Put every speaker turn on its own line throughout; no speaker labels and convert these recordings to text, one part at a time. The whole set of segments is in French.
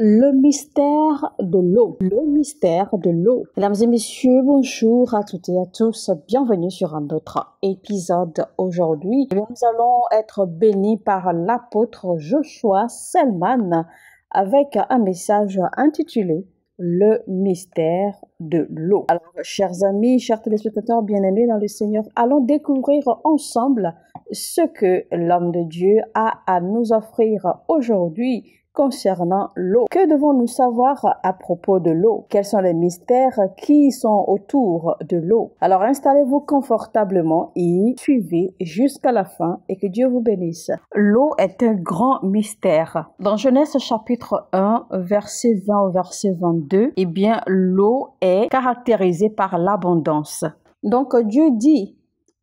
Le mystère de l'eau. Le mystère de l'eau. Mesdames et messieurs, bonjour à toutes et à tous. Bienvenue sur un autre épisode aujourd'hui. Nous allons être bénis par l'apôtre Joshua Selman avec un message intitulé Le mystère de l'eau. Alors, chers amis, chers téléspectateurs bien-aimés dans le Seigneur, allons découvrir ensemble ce que l'homme de Dieu a à nous offrir aujourd'hui concernant l'eau. Que devons-nous savoir à propos de l'eau? Quels sont les mystères qui sont autour de l'eau? Alors installez-vous confortablement et suivez jusqu'à la fin et que Dieu vous bénisse. L'eau est un grand mystère. Dans Genèse chapitre 1, verset 20 au verset 22, eh bien l'eau est caractérisée par l'abondance. Donc Dieu dit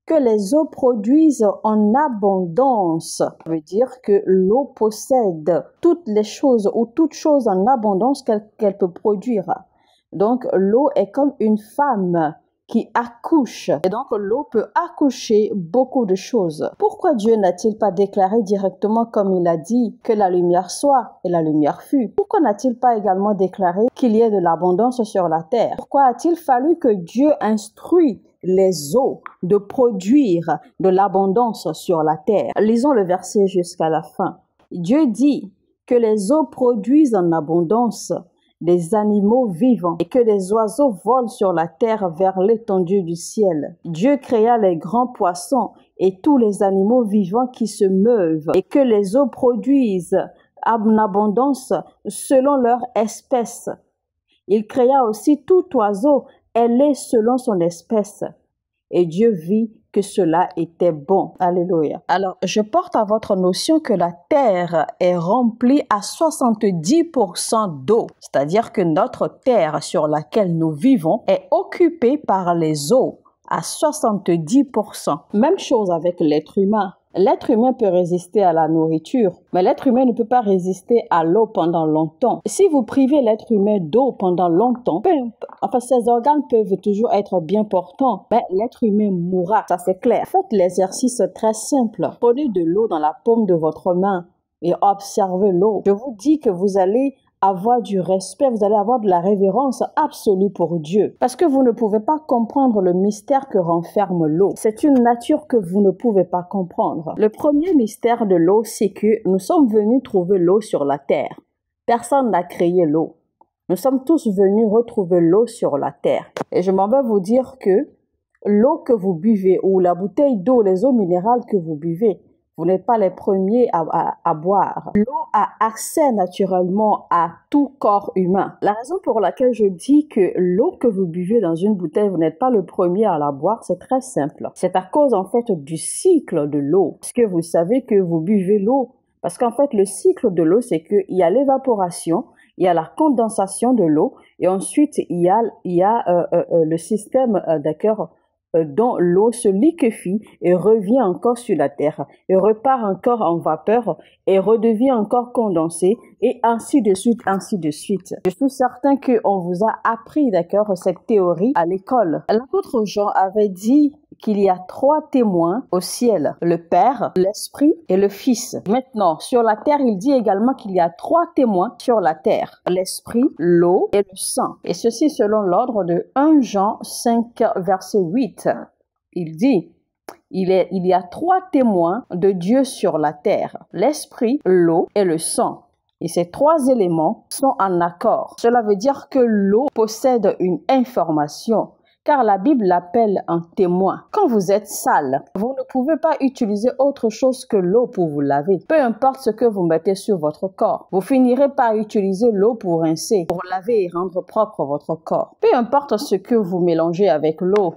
que les eaux produisent en abondance. Ça veut dire que l'eau possède toutes les choses ou toutes choses en abondance qu'elle peut produire. Donc l'eau est comme une femme qui accouche. Et donc l'eau peut accoucher beaucoup de choses. Pourquoi Dieu n'a-t-il pas déclaré directement comme il a dit que la lumière soit et la lumière fut? Pourquoi n'a-t-il pas également déclaré qu'il y ait de l'abondance sur la terre? Pourquoi a-t-il fallu que Dieu instruise les eaux de produire de l'abondance sur la terre? Lisons le verset jusqu'à la fin. Dieu dit que les eaux produisent en abondance des animaux vivants et que les oiseaux volent sur la terre vers l'étendue du ciel. Dieu créa les grands poissons et tous les animaux vivants qui se meuvent et que les eaux produisent en abondance selon leur espèce. Il créa aussi tout oiseau, elle est selon son espèce. Et Dieu vit que cela était bon. Alléluia. Alors, je porte à votre notion que la terre est remplie à 70% d'eau. C'est-à-dire que notre terre sur laquelle nous vivons est occupée par les eaux à 70%. Même chose avec l'être humain. L'être humain peut résister à la nourriture, mais l'être humain ne peut pas résister à l'eau pendant longtemps. Si vous privez l'être humain d'eau pendant longtemps, ses organes peuvent toujours être bien portants, mais l'être humain mourra, ça c'est clair. Faites l'exercice très simple. Prenez de l'eau dans la paume de votre main et observez l'eau. Je vous dis que vous allez avoir du respect, vous allez avoir de la révérence absolue pour Dieu. Parce que vous ne pouvez pas comprendre le mystère que renferme l'eau. C'est une nature que vous ne pouvez pas comprendre. Le premier mystère de l'eau, c'est que nous sommes venus trouver l'eau sur la terre. Personne n'a créé l'eau. Nous sommes tous venus retrouver l'eau sur la terre. Et je m'en vais vous dire que l'eau que vous buvez ou la bouteille d'eau, les eaux minérales que vous buvez, vous n'êtes pas les premiers à boire. L'eau a accès naturellement à tout corps humain. La raison pour laquelle je dis que l'eau que vous buvez dans une bouteille, vous n'êtes pas le premier à la boire, c'est très simple. C'est à cause en fait du cycle de l'eau. Parce que vous savez que vous buvez l'eau. Parce qu'en fait, le cycle de l'eau, c'est qu'il y a l'évaporation, il y a la condensation de l'eau, et ensuite il y a le système, dont l'eau se liquéfie et revient encore sur la terre et repart encore en vapeur et redevient encore condensée et ainsi de suite, ainsi de suite. Je suis certain qu'on vous a appris, cette théorie à l'école. L'apôtre Jean avait dit qu'il y a 3 témoins au ciel, le Père, l'Esprit et le Fils. Maintenant, sur la terre, il dit également qu'il y a 3 témoins sur la terre, l'Esprit, l'eau et le sang. Et ceci selon l'ordre de 1 Jean 5, verset 8. Il dit, il y a 3 témoins de Dieu sur la terre, l'Esprit, l'eau et le sang. Et ces 3 éléments sont en accord. Cela veut dire que l'eau possède une information, car la Bible l'appelle un témoin. Quand vous êtes sale, vous ne pouvez pas utiliser autre chose que l'eau pour vous laver. Peu importe ce que vous mettez sur votre corps, vous finirez par utiliser l'eau pour rincer, pour laver et rendre propre votre corps. Peu importe ce que vous mélangez avec l'eau,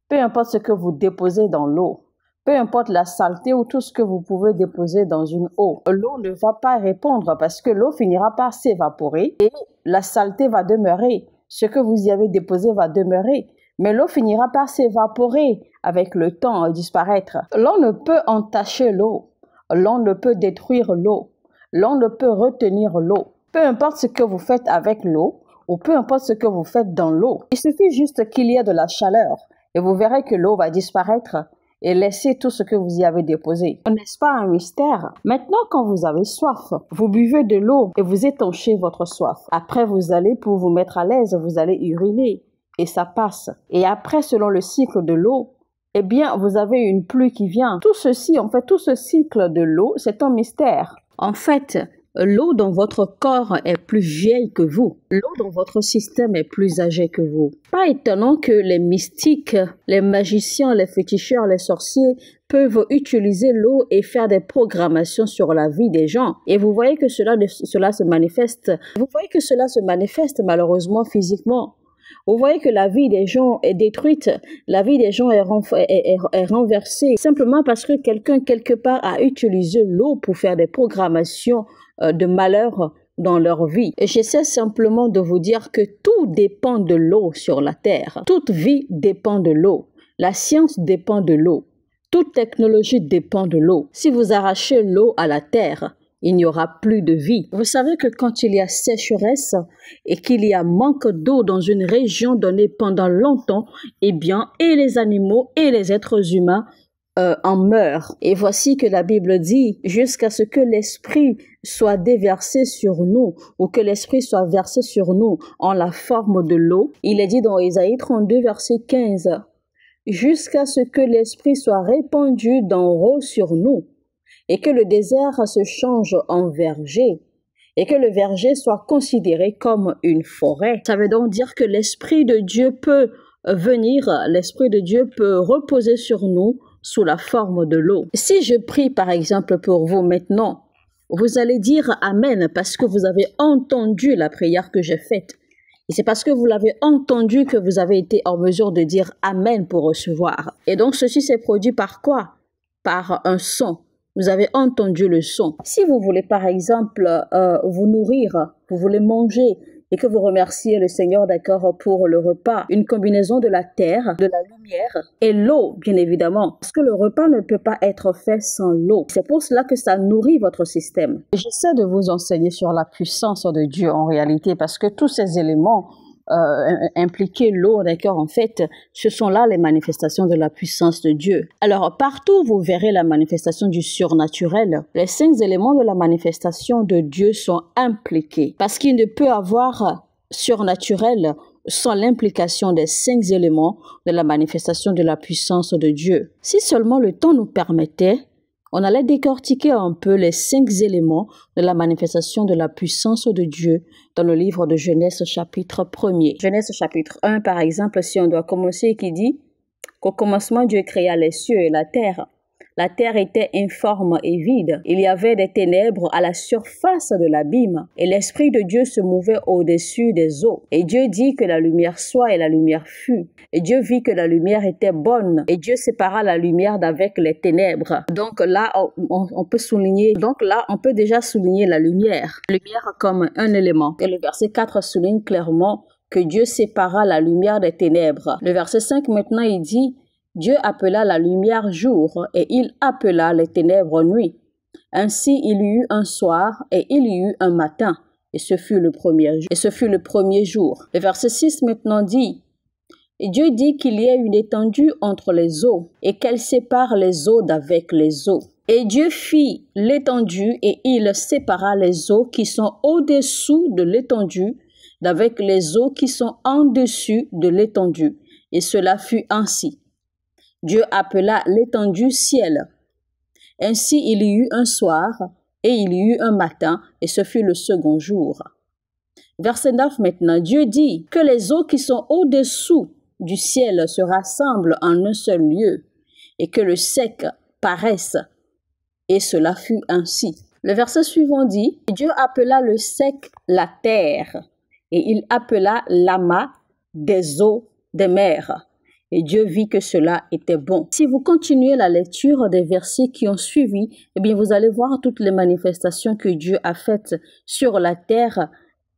peu importe ce que vous déposez dans l'eau, peu importe la saleté ou tout ce que vous pouvez déposer dans une eau, l'eau ne va pas répondre parce que l'eau finira par s'évaporer et la saleté va demeurer. Ce que vous y avez déposé va demeurer. Mais l'eau finira par s'évaporer avec le temps et disparaître. L'on ne peut entacher l'eau. L'on ne peut détruire l'eau. L'on ne peut retenir l'eau. Peu importe ce que vous faites avec l'eau ou peu importe ce que vous faites dans l'eau. Il suffit juste qu'il y ait de la chaleur et vous verrez que l'eau va disparaître et laissez tout ce que vous y avez déposé. N'est-ce pas un mystère? Maintenant, quand vous avez soif, vous buvez de l'eau et vous étanchez votre soif. Après, vous allez, pour vous mettre à l'aise, vous allez uriner et ça passe. Et après, selon le cycle de l'eau, eh bien, vous avez une pluie qui vient. Tout ceci, en fait, tout ce cycle de l'eau, c'est un mystère. En fait, l'eau dans votre corps est plus vieille que vous. L'eau dans votre système est plus âgée que vous. Pas étonnant que les mystiques, les magiciens, les féticheurs, les sorciers peuvent utiliser l'eau et faire des programmations sur la vie des gens. Et vous voyez que cela se manifeste. Vous voyez que cela se manifeste malheureusement physiquement. Vous voyez que la vie des gens est détruite, la vie des gens est renversée, simplement parce que quelqu'un quelque part a utilisé l'eau pour faire des programmations de malheur dans leur vie. Et j'essaie simplement de vous dire que tout dépend de l'eau sur la terre. Toute vie dépend de l'eau. La science dépend de l'eau. Toute technologie dépend de l'eau. Si vous arrachez l'eau à la terre, il n'y aura plus de vie. Vous savez que quand il y a sécheresse et qu'il y a manque d'eau dans une région donnée pendant longtemps, eh bien, et les animaux et les êtres humains en meurent. Et voici que la Bible dit, jusqu'à ce que l'Esprit soit déversé sur nous, ou que l'Esprit soit versé sur nous en la forme de l'eau. Il est dit dans Ésaïe 32, verset 15, jusqu'à ce que l'Esprit soit répandu d'en haut sur nous, et que le désert se change en verger, et que le verger soit considéré comme une forêt. Ça veut donc dire que l'Esprit de Dieu peut venir, l'Esprit de Dieu peut reposer sur nous sous la forme de l'eau. Si je prie par exemple pour vous maintenant, vous allez dire Amen parce que vous avez entendu la prière que j'ai faite. Et c'est parce que vous l'avez entendu que vous avez été en mesure de dire Amen pour recevoir. Et donc ceci s'est produit par quoi? Par un son. Vous avez entendu le son. Si vous voulez par exemple vous nourrir, vous voulez manger et que vous remerciez le Seigneur, d'accord, pour le repas, une combinaison de la terre, de la lumière et l'eau, bien évidemment. Parce que le repas ne peut pas être fait sans l'eau. C'est pour cela que ça nourrit votre système. J'essaie de vous enseigner sur la puissance de Dieu en réalité parce que tous ces éléments impliquer l'eau, d'accord, en fait, ce sont là les manifestations de la puissance de Dieu. Alors, partout vous verrez la manifestation du surnaturel. Les 5 éléments de la manifestation de Dieu sont impliqués. Parce qu'il ne peut avoir surnaturel sans l'implication des 5 éléments de la manifestation de la puissance de Dieu. Si seulement le temps nous permettait, on allait décortiquer un peu les 5 éléments de la manifestation de la puissance de Dieu dans le livre de Genèse chapitre 1er. Genèse chapitre 1, par exemple, si on doit commencer, qui dit qu'au commencement, Dieu créa les cieux et la terre. La terre était informe et vide. Il y avait des ténèbres à la surface de l'abîme, et l'Esprit de Dieu se mouvait au-dessus des eaux. Et Dieu dit que la lumière soit, et la lumière fut. Et Dieu vit que la lumière était bonne, et Dieu sépara la lumière d'avec les ténèbres. Donc là, on peut souligner, donc là, on peut déjà souligner la lumière. Lumière comme un élément. Et le verset 4 souligne clairement que Dieu sépara la lumière des ténèbres. Le verset 5 maintenant, il dit: Dieu appela la lumière jour, et il appela les ténèbres nuit. Ainsi il y eut un soir, et il y eut un matin, et ce fut le premier jour. Le verset 6 maintenant dit: et Dieu dit qu'il y ait une étendue entre les eaux, et qu'elle sépare les eaux d'avec les eaux. Et Dieu fit l'étendue, et il sépara les eaux qui sont au-dessous de l'étendue d'avec les eaux qui sont en dessus de l'étendue. Et cela fut ainsi. Dieu appela l'étendue ciel. Ainsi il y eut un soir, et il y eut un matin, et ce fut le second jour. Verset 9 maintenant, Dieu dit que les eaux qui sont au-dessous du ciel se rassemblent en un seul lieu, et que le sec paraisse, et cela fut ainsi. Le verset suivant dit, Dieu appela le sec la terre, et il appela l'amas des eaux des mers. Et Dieu vit que cela était bon. Si vous continuez la lecture des versets qui ont suivi, eh bien vous allez voir toutes les manifestations que Dieu a faites sur la terre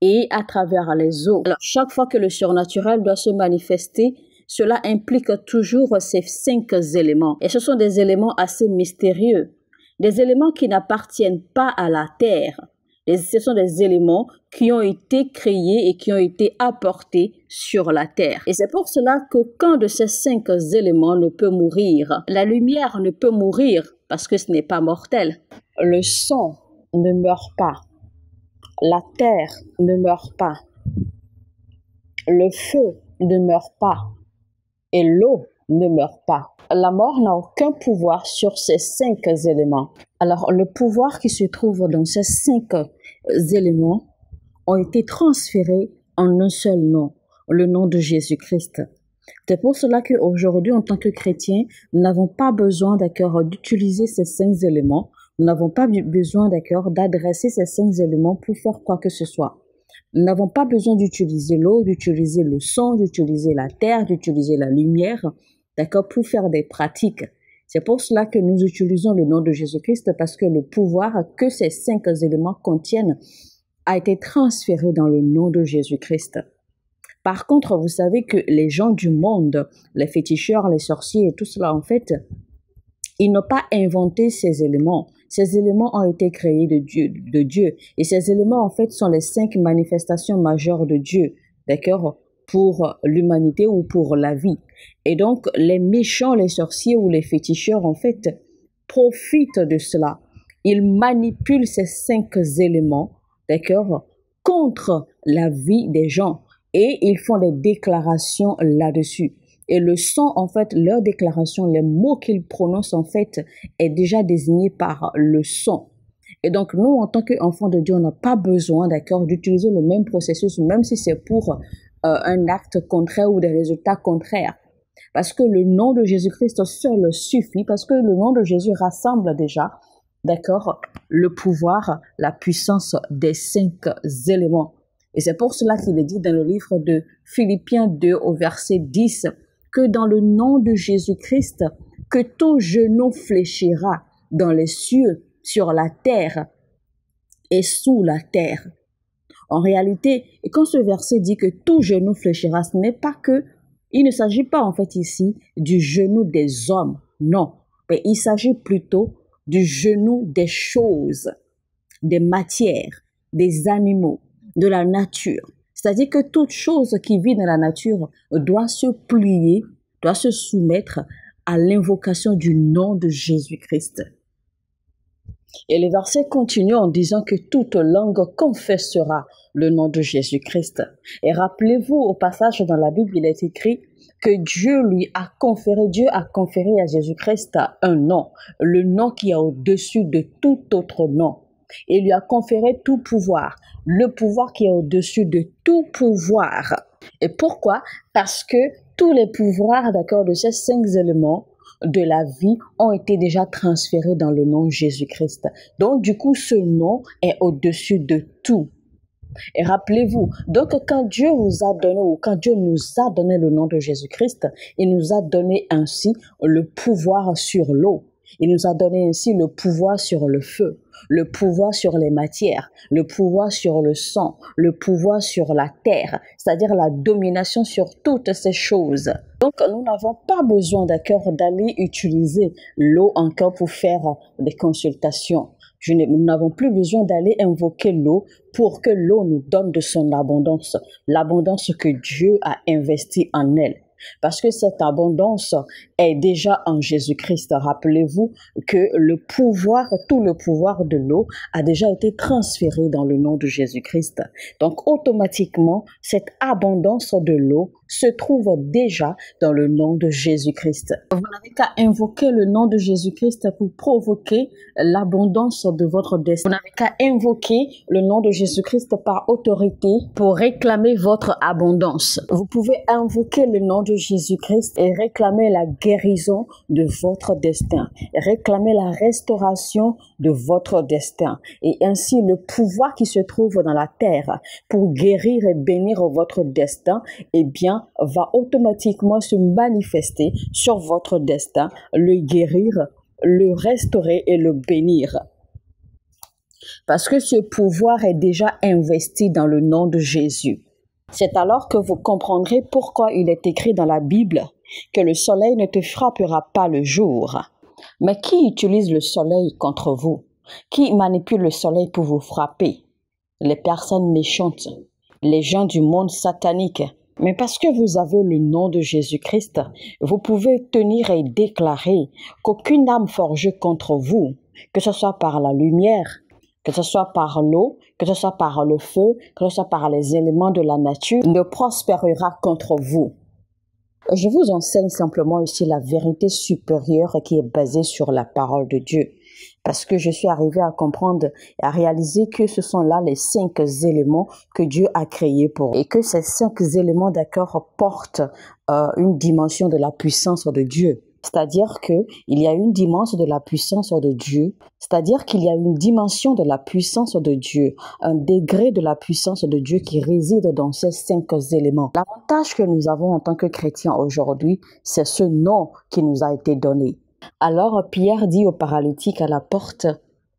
et à travers les eaux. Alors, chaque fois que le surnaturel doit se manifester, cela implique toujours ces 5 éléments. Et ce sont des éléments assez mystérieux. Des éléments qui n'appartiennent pas à la terre. Et ce sont des éléments qui ont été créés et qui ont été apportés sur la terre. Et c'est pour cela qu'aucun de ces 5 éléments ne peut mourir. La lumière ne peut mourir parce que ce n'est pas mortel. Le son ne meurt pas. La terre ne meurt pas. Le feu ne meurt pas. Et l'eau ne meurt pas. La mort n'a aucun pouvoir sur ces 5 éléments. Alors, le pouvoir qui se trouve dans ces 5 éléments ont été transférés en un seul nom, le nom de Jésus-Christ. C'est pour cela qu'aujourd'hui, en tant que chrétiens, nous n'avons pas besoin, d'accord, d'utiliser ces 5 éléments. Nous n'avons pas besoin, d'accord, d'adresser ces 5 éléments pour faire quoi que ce soit. Nous n'avons pas besoin d'utiliser l'eau, d'utiliser le son, d'utiliser la terre, d'utiliser la lumière, d'accord, pour faire des pratiques. C'est pour cela que nous utilisons le nom de Jésus-Christ parce que le pouvoir que ces 5 éléments contiennent a été transféré dans le nom de Jésus-Christ. Par contre, vous savez que les gens du monde, les féticheurs, les sorciers et tout cela, en fait, ils n'ont pas inventé ces éléments. Ces éléments ont été créés de Dieu. Et ces éléments, en fait, sont les 5 manifestations majeures de Dieu, d'accord, pour l'humanité ou pour la vie. Et donc, les méchants, les sorciers ou les féticheurs, en fait, profitent de cela. Ils manipulent ces 5 éléments, d'accord, contre la vie des gens. Et ils font des déclarations là-dessus. Et le son, en fait, leur déclaration, les mots qu'ils prononcent, en fait, est déjà désigné par le son. Et donc, nous, en tant qu'enfants de Dieu, on n'a pas besoin, d'accord, d'utiliser le même processus, même si c'est pour un acte contraire ou des résultats contraires. Parce que le nom de Jésus-Christ seul suffit, parce que le nom de Jésus rassemble déjà, d'accord, le pouvoir, la puissance des 5 éléments. Et c'est pour cela qu'il est dit dans le livre de Philippiens 2 au verset 10, que dans le nom de Jésus-Christ, que tout genou fléchira dans les cieux, sur la terre et sous la terre. En réalité, quand ce verset dit que tout genou fléchira, ce n'est pas que, il ne s'agit pas en fait ici du genou des hommes, non, mais il s'agit plutôt du genou des choses, des matières, des animaux, de la nature. C'est-à-dire que toute chose qui vit dans la nature doit se plier, doit se soumettre à l'invocation du nom de Jésus-Christ. Et le verset continue en disant que toute langue confessera le nom de Jésus-Christ. Et rappelez-vous, au passage dans la Bible, il est écrit que Dieu a conféré à Jésus-Christ un nom, le nom qui est au-dessus de tout autre nom. Il lui a conféré tout pouvoir, le pouvoir qui est au-dessus de tout pouvoir. Et pourquoi? Parce que tous les pouvoirs, d'accord, de ces 5 éléments de la vie ont été déjà transférés dans le nom Jésus-Christ. Donc, du coup, ce nom est au-dessus de tout. Et rappelez-vous, donc quand Dieu vous a donné ou quand Dieu nous a donné le nom de Jésus-Christ, il nous a donné ainsi le pouvoir sur l'eau. Il nous a donné ainsi le pouvoir sur le feu, le pouvoir sur les matières, le pouvoir sur le sang, le pouvoir sur la terre, c'est-à-dire la domination sur toutes ces choses. Donc, nous n'avons pas besoin, d'accord, d'aller utiliser l'eau encore pour faire des consultations. Nous n'avons plus besoin d'aller invoquer l'eau pour que l'eau nous donne de son abondance, l'abondance que Dieu a investie en elle. Parce que cette abondance est déjà en Jésus-Christ. Rappelez-vous que le pouvoir, tout le pouvoir de l'eau a déjà été transféré dans le nom de Jésus-Christ. Donc, automatiquement, cette abondance de l'eau se trouve déjà dans le nom de Jésus-Christ. Vous n'avez qu'à invoquer le nom de Jésus-Christ pour provoquer l'abondance de votre destin. Vous n'avez qu'à invoquer le nom de Jésus-Christ par autorité pour réclamer votre abondance. Vous pouvez invoquer le nom de Jésus-Christ et réclamer la guérison de votre destin, réclamer la restauration de votre destin et ainsi le pouvoir qui se trouve dans la terre pour guérir et bénir votre destin, eh bien, va automatiquement se manifester sur votre destin, le guérir, le restaurer et le bénir. Parce que ce pouvoir est déjà investi dans le nom de Jésus. C'est alors que vous comprendrez pourquoi il est écrit dans la Bible que le soleil ne te frappera pas le jour. Mais qui utilise le soleil contre vous? Qui manipule le soleil pour vous frapper? les personnes méchantes, les gens du monde satanique. Mais parce que vous avez le nom de Jésus-Christ, vous pouvez tenir et déclarer qu'aucune âme forgée contre vous, que ce soit par la lumière, que ce soit par l'eau, que ce soit par le feu, que ce soit par les éléments de la nature, ne prospérera contre vous. Je vous enseigne simplement ici la vérité supérieure qui est basée sur la parole de Dieu. Parce que je suis arrivée à comprendre et à réaliser que ce sont là les 5 éléments que Dieu a créés pour eux. Et que ces 5 éléments, d'accord, portent une dimension de la puissance de Dieu. C'est-à-dire qu'il y a une dimension de la puissance de Dieu, c'est-à-dire qu'il y a une dimension de la puissance de Dieu, un degré de la puissance de Dieu qui réside dans ces 5 éléments. L'avantage que nous avons en tant que chrétiens aujourd'hui, c'est ce nom qui nous a été donné. Alors Pierre dit au paralytique à la porte,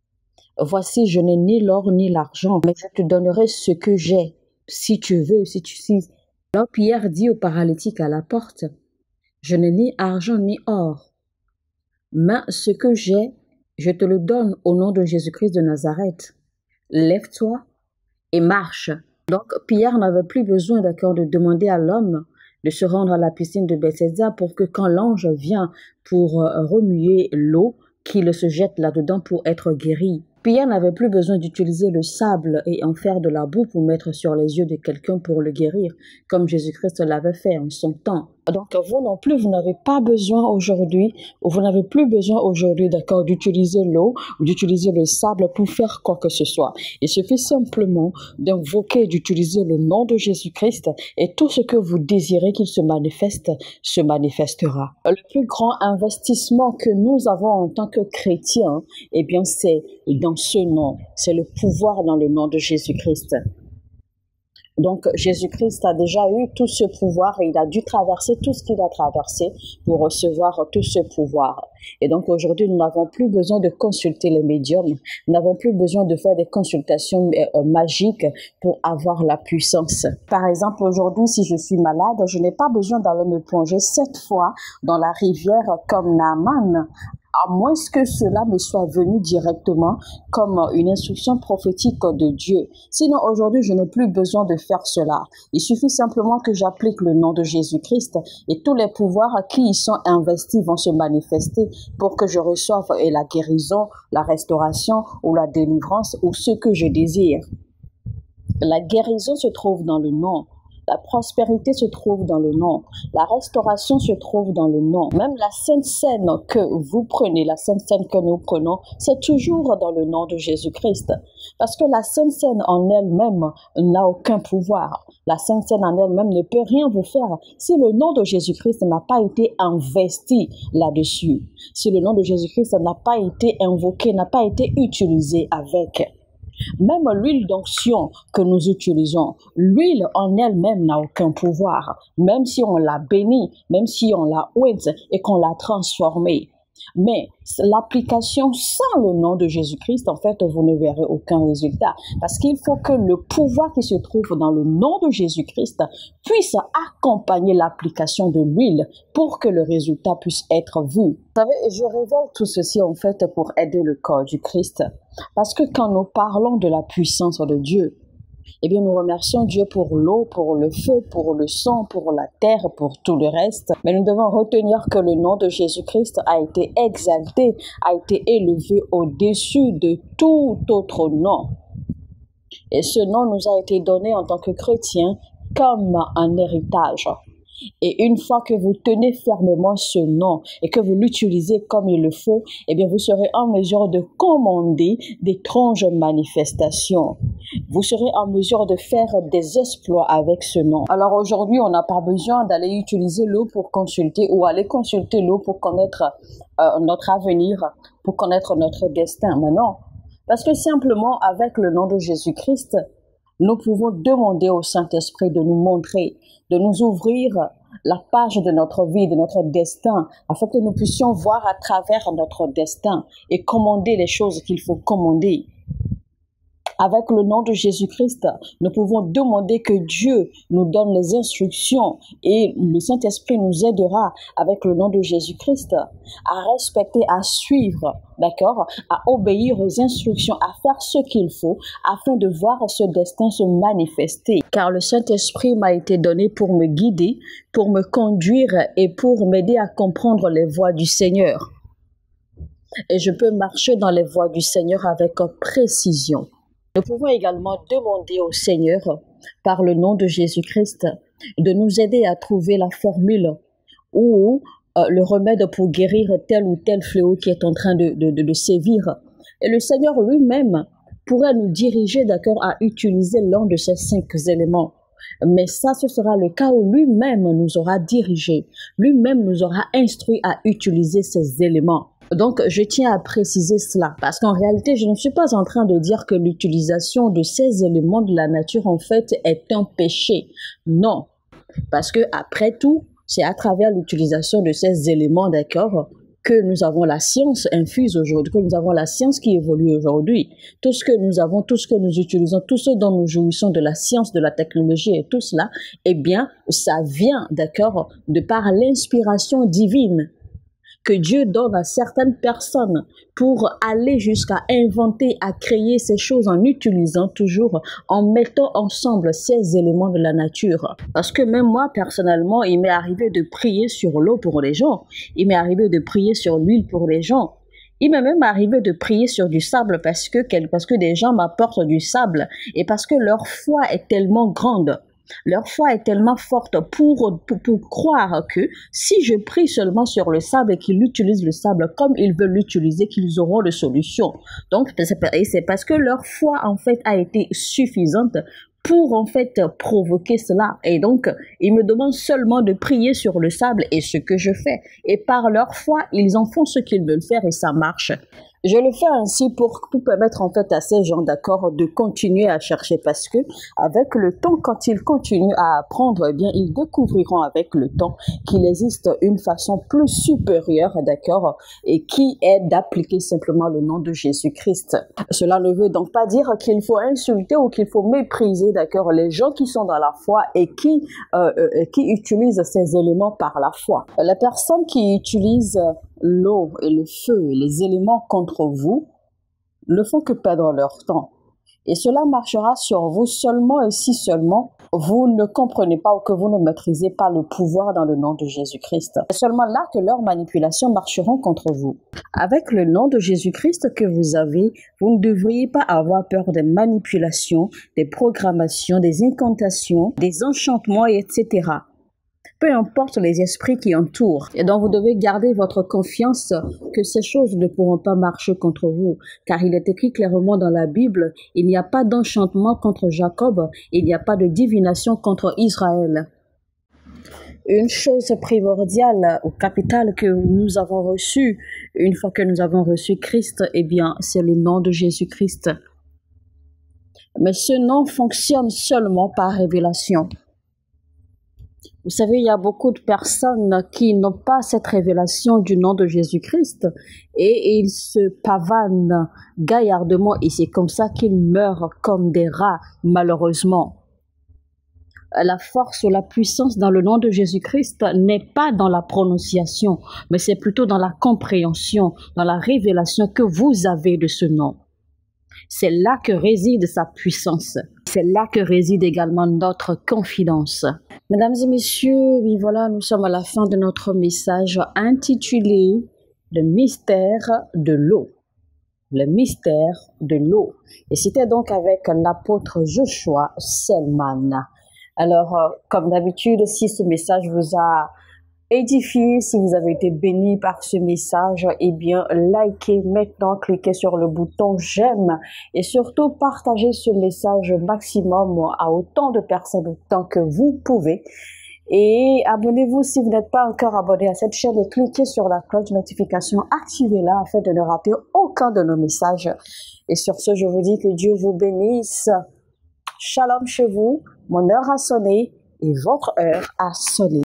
« Voici, je n'ai ni l'or ni l'argent, mais je te donnerai ce que j'ai, si tu veux, si tu sais. » Alors Pierre dit au paralytique à la porte, « Je n'ai ni argent ni or, mais ce que j'ai, je te le donne au nom de Jésus-Christ de Nazareth. Lève-toi et marche. » Donc Pierre n'avait plus besoin d'accord de demander à l'homme de se rendre à la piscine de Bethesda pour que quand l'ange vient pour remuer l'eau, qu'il se jette là-dedans pour être guéri. Pierre n'avait plus besoin d'utiliser le sable et en faire de la boue pour mettre sur les yeux de quelqu'un pour le guérir, comme Jésus-Christ l'avait fait en son temps. Donc vous non plus, vous n'avez pas besoin aujourd'hui, ou vous n'avez plus besoin aujourd'hui, d'accord, d'utiliser l'eau ou d'utiliser le sable pour faire quoi que ce soit. Il suffit simplement d'invoquer, d'utiliser le nom de Jésus-Christ et tout ce que vous désirez qu'il se manifestera. Le plus grand investissement que nous avons en tant que chrétiens, eh bien c'est dans ce nom, c'est le pouvoir dans le nom de Jésus-Christ. Donc, Jésus-Christ a déjà eu tout ce pouvoir et il a dû traverser tout ce qu'il a traversé pour recevoir tout ce pouvoir. Et donc, aujourd'hui, nous n'avons plus besoin de consulter les médiums. Nous n'avons plus besoin de faire des consultations magiques pour avoir la puissance. Par exemple, aujourd'hui, si je suis malade, je n'ai pas besoin d'aller me plonger 7 fois dans la rivière comme Naaman, à moins que cela me soit venu directement comme une instruction prophétique de Dieu. Sinon, aujourd'hui, je n'ai plus besoin de faire cela. Il suffit simplement que j'applique le nom de Jésus-Christ et tous les pouvoirs qui y sont investis vont se manifester pour que je reçoive la guérison, la restauration ou la délivrance ou ce que je désire. La guérison se trouve dans le nom. La prospérité se trouve dans le nom. La restauration se trouve dans le nom. Même la Sainte Seine que vous prenez, la Sainte Seine que nous prenons, c'est toujours dans le nom de Jésus-Christ. Parce que la Sainte Seine en elle-même n'a aucun pouvoir. La Sainte Seine en elle-même ne peut rien vous faire si le nom de Jésus-Christ n'a pas été investi là-dessus. Si le nom de Jésus-Christ n'a pas été invoqué, n'a pas été utilisé avec. Même l'huile d'onction que nous utilisons, l'huile en elle-même n'a aucun pouvoir, même si on l'a bénie, même si on l'a ointe et qu'on l'a transformée. Mais l'application sans le nom de Jésus-Christ, en fait, vous ne verrez aucun résultat. Parce qu'il faut que le pouvoir qui se trouve dans le nom de Jésus-Christ puisse accompagner l'application de l'huile pour que le résultat puisse être vu. Vous savez, je révèle tout ceci, en fait, pour aider le corps du Christ. Parce que quand nous parlons de la puissance de Dieu, eh bien, nous remercions Dieu pour l'eau, pour le feu, pour le sang, pour la terre, pour tout le reste. Mais nous devons retenir que le nom de Jésus-Christ a été exalté, a été élevé au-dessus de tout autre nom. Et ce nom nous a été donné en tant que chrétiens comme un héritage. Et une fois que vous tenez fermement ce nom et que vous l'utilisez comme il le faut, eh bien, vous serez en mesure de commander d'étranges manifestations. Vous serez en mesure de faire des exploits avec ce nom. Alors aujourd'hui, on n'a pas besoin d'aller utiliser l'eau pour consulter ou aller consulter l'eau pour connaître notre avenir, pour connaître notre destin. Mais non, parce que simplement avec le nom de Jésus-Christ, nous pouvons demander au Saint-Esprit de nous montrer, de nous ouvrir la page de notre vie, de notre destin, afin que nous puissions voir à travers notre destin et commander les choses qu'il faut commander. Avec le nom de Jésus-Christ, nous pouvons demander que Dieu nous donne les instructions et le Saint-Esprit nous aidera avec le nom de Jésus-Christ à respecter, à suivre, d'accord, à obéir aux instructions, à faire ce qu'il faut afin de voir ce destin se manifester. Car le Saint-Esprit m'a été donné pour me guider, pour me conduire et pour m'aider à comprendre les voies du Seigneur. Et je peux marcher dans les voies du Seigneur avec précision. Nous pouvons également demander au Seigneur, par le nom de Jésus-Christ, de nous aider à trouver la formule ou le remède pour guérir tel ou tel fléau qui est en train de sévir. Et le Seigneur lui-même pourrait nous diriger, d'accord, à utiliser l'un de ces 5 éléments. Mais ça, ce sera le cas où lui-même nous aura dirigés, lui-même nous aura instruits à utiliser ces éléments. Donc, je tiens à préciser cela parce qu'en réalité, je ne suis pas en train de dire que l'utilisation de ces éléments de la nature, en fait, est un péché. Non, parce que après tout, c'est à travers l'utilisation de ces éléments, d'accord, que nous avons la science infuse aujourd'hui, que nous avons la science qui évolue aujourd'hui. Tout ce que nous avons, tout ce que nous utilisons, tout ce dont nous jouissons de la science, de la technologie et tout cela, eh bien, ça vient, d'accord, de par l'inspiration divine que Dieu donne à certaines personnes pour aller jusqu'à inventer, à créer ces choses en utilisant toujours, en mettant ensemble ces éléments de la nature. Parce que même moi, personnellement, il m'est arrivé de prier sur l'eau pour les gens. Il m'est arrivé de prier sur l'huile pour les gens. Il m'est même arrivé de prier sur du sable parce que des gens m'apportent du sable et parce que leur foi est tellement grande. Leur foi est tellement forte pour croire que si je prie seulement sur le sable et qu'ils utilisent le sable comme ils veulent l'utiliser, qu'ils auront de solutions. Donc, c'est parce que leur foi, en fait, a été suffisante pour, en fait, provoquer cela. Et donc, ils me demandent seulement de prier sur le sable et ce que je fais. Et par leur foi, ils en font ce qu'ils veulent faire et ça marche. Je le fais ainsi pour permettre en fait à ces gens, d'accord, de continuer à chercher parce que avec le temps, quand ils continuent à apprendre, eh bien, ils découvriront avec le temps qu'il existe une façon plus supérieure, d'accord, et qui est d'appliquer simplement le nom de Jésus-Christ. Cela ne veut donc pas dire qu'il faut insulter ou qu'il faut mépriser, d'accord, les gens qui sont dans la foi et qui utilisent ces éléments par la foi. Les personnes qui utilisent l'eau et le feu et les éléments contre vous ne font que perdre leur temps. Et cela marchera sur vous seulement et si seulement vous ne comprenez pas ou que vous ne maîtrisez pas le pouvoir dans le nom de Jésus-Christ. C'est seulement là que leurs manipulations marcheront contre vous. Avec le nom de Jésus-Christ que vous avez, vous ne devriez pas avoir peur des manipulations, des programmations, des incantations, des enchantements, etc. Peu importe les esprits qui entourent. Et donc, vous devez garder votre confiance que ces choses ne pourront pas marcher contre vous. Car il est écrit clairement dans la Bible, il n'y a pas d'enchantement contre Jacob, il n'y a pas de divination contre Israël. Une chose primordiale ou capitale que nous avons reçue, une fois que nous avons reçu Christ, eh bien, c'est le nom de Jésus-Christ. Mais ce nom fonctionne seulement par révélation. Vous savez, il y a beaucoup de personnes qui n'ont pas cette révélation du nom de Jésus-Christ et ils se pavanent gaillardement et c'est comme ça qu'ils meurent comme des rats, malheureusement. La force ou la puissance dans le nom de Jésus-Christ n'est pas dans la prononciation, mais c'est plutôt dans la compréhension, dans la révélation que vous avez de ce nom. C'est là que réside sa puissance. C'est là que réside également notre confidence. Mesdames et messieurs, oui voilà, nous sommes à la fin de notre message intitulé « Le mystère de l'eau ». Le mystère de l'eau. Et c'était donc avec l'apôtre Joshua Selman. Alors, comme d'habitude, si ce message vous a édifié, si vous avez été béni par ce message, eh bien, likez maintenant, cliquez sur le bouton j'aime et surtout partagez ce message maximum à autant de personnes autant que vous pouvez. Et abonnez-vous si vous n'êtes pas encore abonné à cette chaîne et cliquez sur la cloche de notification, activez-la afin de ne rater aucun de nos messages. Et sur ce, je vous dis que Dieu vous bénisse. Shalom chez vous, mon heure a sonné et votre heure a sonné.